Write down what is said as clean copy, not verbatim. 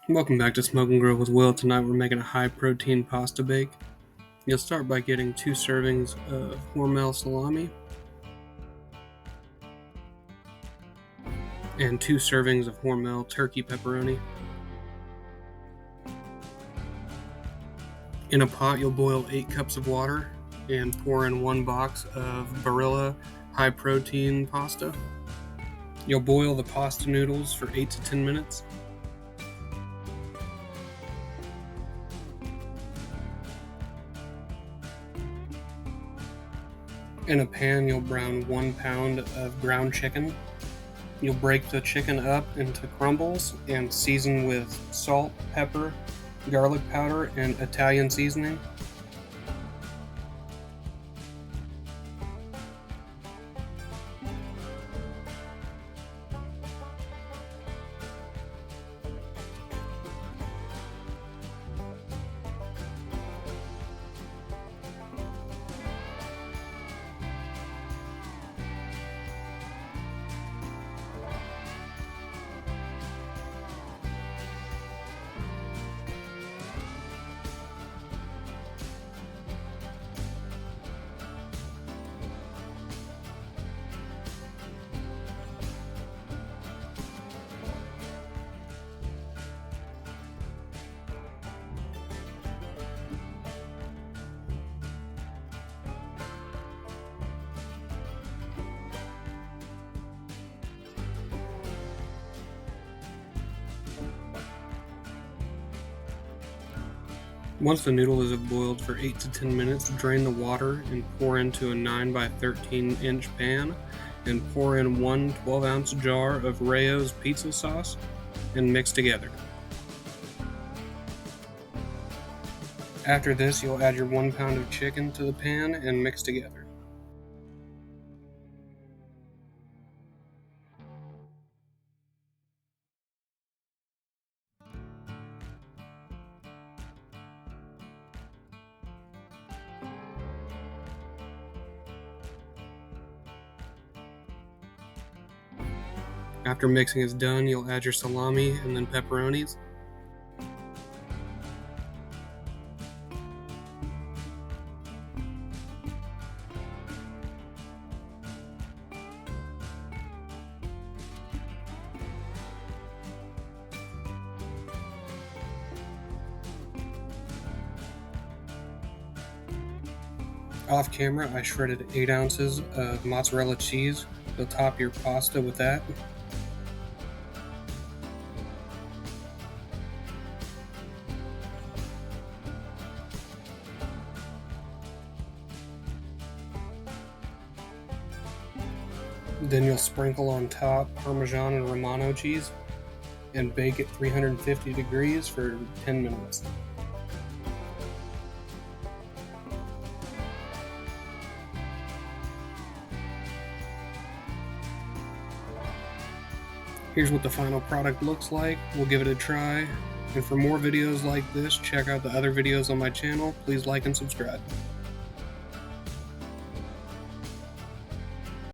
Welcome back to Smoke and Grill with Will. Tonight we're making a high protein pasta bake. You'll start by getting 2 servings of Hormel salami and 2 servings of Hormel turkey pepperoni. In a pot you'll boil 8 cups of water and pour in 1 box of barilla high protein pasta. You'll boil the pasta noodles for 8 to 10 minutes. In a pan, you'll brown 1 pound of ground chicken. You'll break the chicken up into crumbles and season with salt, pepper, garlic powder, and Italian seasoning. Once the noodles have boiled for 8 to 10 minutes, drain the water and pour into a 9 by 13 inch pan and pour in 1 12-ounce jar of Rayo's pizza sauce and mix together. After this, you'll add your 1 pound of chicken to the pan and mix together. After mixing is done, you'll add your salami and then pepperonis. Off camera, I shredded 8 ounces of mozzarella cheese. You'll top your pasta with that. Then you'll sprinkle on top Parmesan and Romano cheese and bake at 350 degrees for 10 minutes. Here's what the final product looks like. We'll give it a try. And for more videos like this, check out the other videos on my channel. Please like and subscribe.